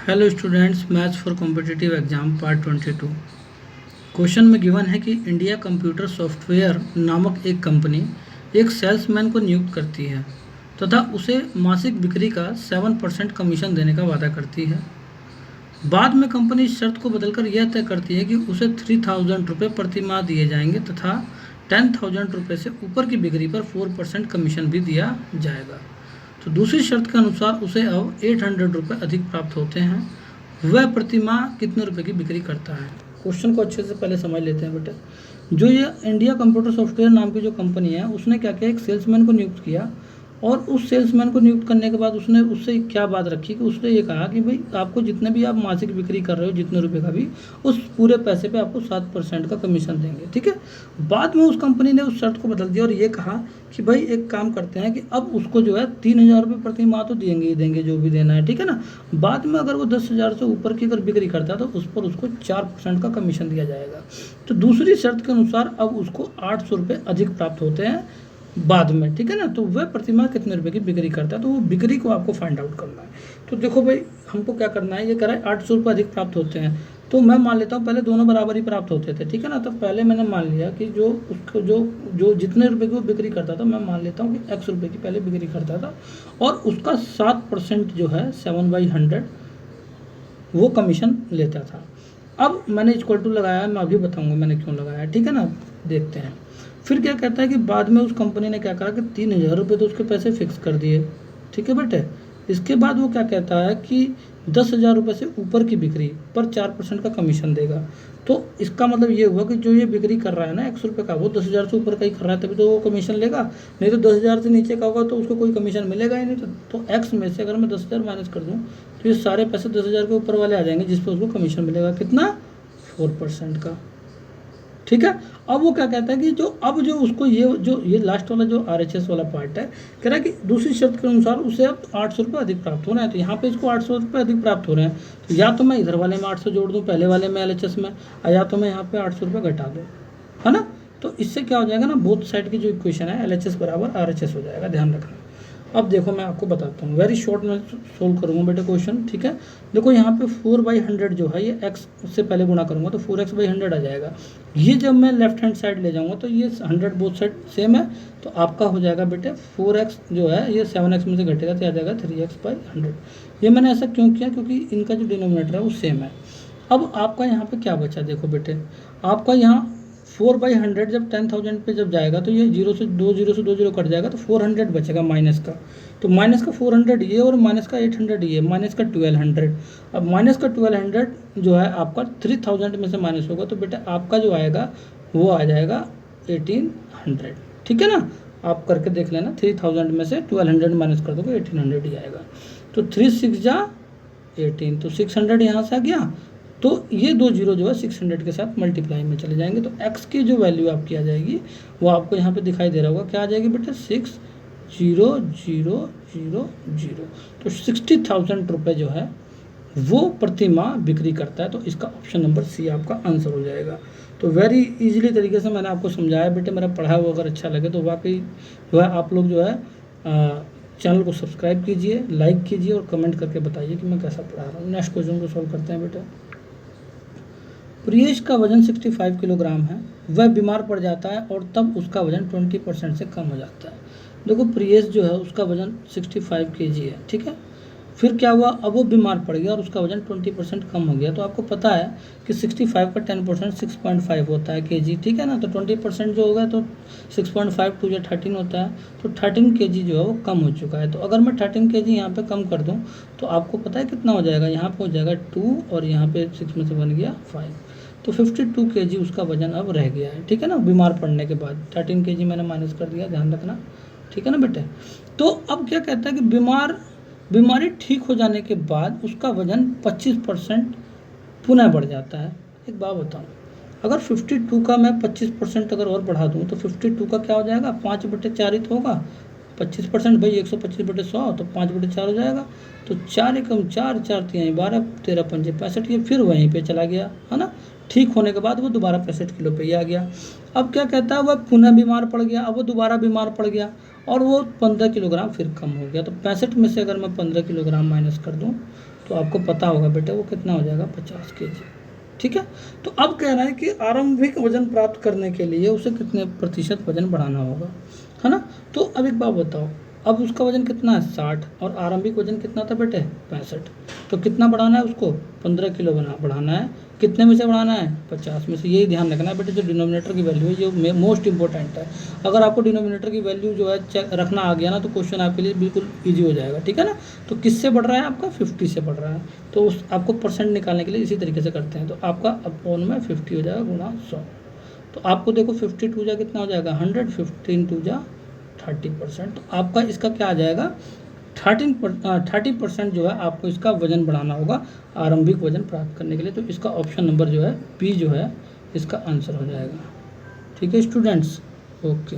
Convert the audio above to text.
Hello students, maths for competitive exam part 22। Question में given है कि इंडिया कंप्यूटर सॉफ्टवेयर नामक एक कंपनी एक सेल्समैन को नियुक्त करती है तथा उसे मासिक बिक्री का 7% कमीशन देने का वादा करती है। बाद में कंपनी इस शर्त को बदलकर यह तय करती है कि उसे 3000 रुपये प्रति माह दिए जाएंगे तथा 10,000 रुपये से ऊपर की बिक्री पर 4% कमीशन भी दिया जाएगा। तो दूसरी शर्त के अनुसार उसे अब 800 रुपये अधिक प्राप्त होते हैं। वह प्रति माह कितने रुपए की बिक्री करता है? क्वेश्चन को अच्छे से पहले समझ लेते हैं बेटा। जो ये इंडिया कंप्यूटर सॉफ्टवेयर नाम की जो कंपनी है, उसने क्या किया, एक सेल्समैन को नियुक्त किया और उस सेल्समैन को नियुक्त करने के बाद उसने उससे क्या बात रखी कि उसने ये कहा कि भाई आपको जितने भी आप मासिक बिक्री कर रहे हो, जितने रुपए का भी, उस पूरे पैसे पे आपको 7% का कमीशन देंगे। ठीक है। बाद में उस कंपनी ने उस शर्त को बदल दिया और ये कहा कि भाई एक काम करते हैं कि अब उसको जो है 3,000 रुपये प्रति माह तो देंगे ही देंगे, जो भी देना है। ठीक है ना। बाद में अगर वो 10,000 से ऊपर की अगर बिक्री करता है तो उस पर उसको 4% का कमीशन दिया जाएगा। तो दूसरी शर्त के अनुसार अब उसको 800 रुपये अधिक प्राप्त होते हैं बाद में। ठीक है ना। तो वह प्रतिमाह कितने रुपए की बिक्री करता है, तो वो बिक्री को आपको फाइंड आउट करना है। तो देखो भाई, हमको क्या करना है, ये कह रहा है 800 रुपये अधिक प्राप्त होते हैं, तो मैं मान लेता हूँ पहले दोनों बराबर ही प्राप्त होते थे। ठीक है ना। तो पहले मैंने मान लिया कि जो उसको जो जो जितने रुपए की वो बिक्री करता था, मैं मान लेता हूँ कि x रुपये की पहले बिक्री करता था और उसका 7% जो है 7/100 वो कमीशन लेता था। अब मैंने इक्वल टू लगाया, मैं अभी बताऊंगा मैंने क्यों लगाया। ठीक है ना। देखते हैं फिर क्या कहता है कि बाद में उस कंपनी ने क्या करा कि 3,000 रुपये तो उसके पैसे फिक्स कर दिए। ठीक है बेटे। इसके बाद वो क्या कहता है कि 10,000 रुपये से ऊपर की बिक्री पर 4% का कमीशन देगा। तो इसका मतलब ये हुआ कि जो ये बिक्री कर रहा है ना 100 रुपये का, वो 10,000 से ऊपर का ही कर रहा है, तभी तो वो कमीशन लेगा। नहीं तो 10,000 से नीचे का होगा तो उसको कोई कमीशन मिलेगा ही नहीं। तो एक्स में से अगर मैं 10,000 माइनस कर दूँ तो ये सारे पैसे 10,000 के ऊपर वाले आ जाएंगे, जिस पर उसको कमीशन मिलेगा कितना, 4% का। ठीक है। अब वो क्या कहता है कि जो उसको ये लास्ट वाला जो RHS वाला पार्ट है, कह रहा है कि दूसरी शर्त के अनुसार उसे अब 800 रुपये अधिक प्राप्त हो रहे हैं। तो यहाँ पे इसको 800 रुपये अधिक प्राप्त हो रहे हैं, तो या तो मैं इधर वाले में 800 जोड़ दूँ, पहले वाले में LHS में, या तो मैं यहाँ पे 800 रुपये घटा दूँ, है ना। तो इससे क्या हो जाएगा ना, बोथ साइड की जो इक्वेशन है LHS बराबर RHS हो जाएगा, ध्यान रखना। अब देखो मैं आपको बताता हूँ, वेरी शॉर्ट में सोल्व करूँगा बेटे क्वेश्चन। ठीक है। देखो यहाँ पे 4/100 जो है, ये x से पहले गुणा करूँगा तो 4x/100 आ जाएगा। ये जब मैं लेफ्ट हैंड साइड ले जाऊँगा तो ये 100 बोथ साइड सेम है, तो आपका हो जाएगा बेटे 4x जो है ये 7x में से घटेगा तो आ जाएगा 3x/100। ये मैंने ऐसा क्यों किया, क्योंकि इनका जो डिनोमिनेटर है वो सेम है। अब आपका यहाँ पे क्या बचा, देखो बेटे, आपका यहाँ 4/100 जब 10,000 पे जब जाएगा तो ये 0 से 2 0 कट जाएगा, तो 400 बचेगा माइनस का। तो माइनस का 400 ये और माइनस का 800 ये, माइनस का 1200। अब माइनस का 1200 जो है आपका 3000 में से माइनस होगा, तो बेटा आपका जो आएगा वो आ जाएगा 1800। ठीक है ना। आप करके देख लेना, 3000 में से 1200 माइनस कर दोगे 1800 ही आएगा। तो 3 6 जा 18, तो 600 यहाँ से आ गया। तो ये 2 जीरो जो है 600 के साथ मल्टीप्लाई में चले जाएंगे, तो x की जो वैल्यू आपकी आ जाएगी वो आपको यहाँ पे दिखाई दे रहा होगा, क्या आ जाएगी बेटा, 6,0,0,0,0। तो 60,000 रुपये जो है वो प्रति माह बिक्री करता है। तो इसका ऑप्शन नंबर सी आपका आंसर हो जाएगा। तो वेरी इजीली तरीके से मैंने आपको समझाया बेटे। मेरा पढ़ा हुआ अगर अच्छा लगे तो वाकई जो है आप लोग जो है चैनल को सब्सक्राइब कीजिए, लाइक कीजिए और कमेंट करके बताइए कि मैं कैसा पढ़ा रहा हूँ। नेक्स्ट क्वेश्चन को सॉल्व करते हैं बेटा। प्रियेश का वजन 65 किलोग्राम है, वह बीमार पड़ जाता है और तब उसका वजन 20% से कम हो जाता है। देखो प्रियेश जो है उसका वजन 65 kg है। ठीक है। फिर क्या हुआ, अब वो बीमार पड़ गया और उसका वजन 20% कम हो गया। तो आपको पता है कि 65 का 10% 6.5 होता है kg। ठीक है ना। तो 20% जो होगा तो 6.5 2 या 13 होता है, तो 13 kg जो है वो कम हो चुका है। तो अगर मैं 13 kg यहाँ पे कम कर दूँ तो आपको पता है कितना हो जाएगा, यहाँ पे हो जाएगा 2 और यहाँ पे 6 में से बन गया 5, तो 52 kg उसका वजन अब रह गया है। ठीक है ना। बीमार पड़ने के बाद 13 kg मैंने माइनस कर दिया, ध्यान रखना। ठीक है ना बेटे। तो अब क्या कहता है कि बीमारी ठीक हो जाने के बाद उसका वजन 25% पुनः बढ़ जाता है। एक बात बताऊँ, अगर 52 का मैं 25% अगर और बढ़ा दूँ तो 52 का क्या हो जाएगा, 5/4 ही तो होगा। 25% भाई 125/100, तो 5/4 हो जाएगा। तो 4 एकम 4, 4 तिहाई 12, 13 पंजे 65, ये फिर वहीं पे चला गया, है ना। ठीक होने के बाद वो दोबारा 65 किलो पे ही आ गया। अब क्या कहता है, वह पुनः बीमार पड़ गया। अब वो दोबारा बीमार पड़ गया और वो 15 किलोग्राम फिर कम हो गया। तो 65 में से अगर मैं 15 किलोग्राम माइनस कर दूँ तो आपको पता होगा बेटा वो कितना हो जाएगा, 50 kg। ठीक है, तो अब कह रहा है कि आरंभिक वजन प्राप्त करने के लिए उसे कितने प्रतिशत वजन बढ़ाना होगा, है ना। तो अब एक बात बताओ, अब उसका वजन कितना है, 60, और आरंभिक वजन कितना था बेटे, 65। तो कितना बढ़ाना है उसको, 15 किलो बढ़ाना है। कितने में से बढ़ाना है, 50 में से। यही ध्यान रखना है बेटे, जो डिनोमिनेटर की वैल्यू है जो मोस्ट इंपॉर्टेंट है। अगर आपको डिनोमिनेटर की वैल्यू जो है चेक रखना आ गया ना, तो क्वेश्चन आपके लिए बिल्कुल ईजी हो जाएगा। ठीक है ना। तो किससे बढ़ रहा है आपका, 50 से बढ़ रहा है। तो उस आपको परसेंट निकालने के लिए इसी तरीके से करते हैं। तो आपका अपॉन में 50 हो जाएगा गुणा 100। तो आपको देखो 52 जा कितना हो जाएगा, 100, 15 जा 30%। तो आपका इसका क्या आ जाएगा, 30% जो है आपको इसका वजन बढ़ाना होगा आरंभिक वजन प्राप्त करने के लिए। तो इसका ऑप्शन नंबर जो है बी जो है इसका आंसर हो जाएगा। ठीक है स्टूडेंट्स, ओके।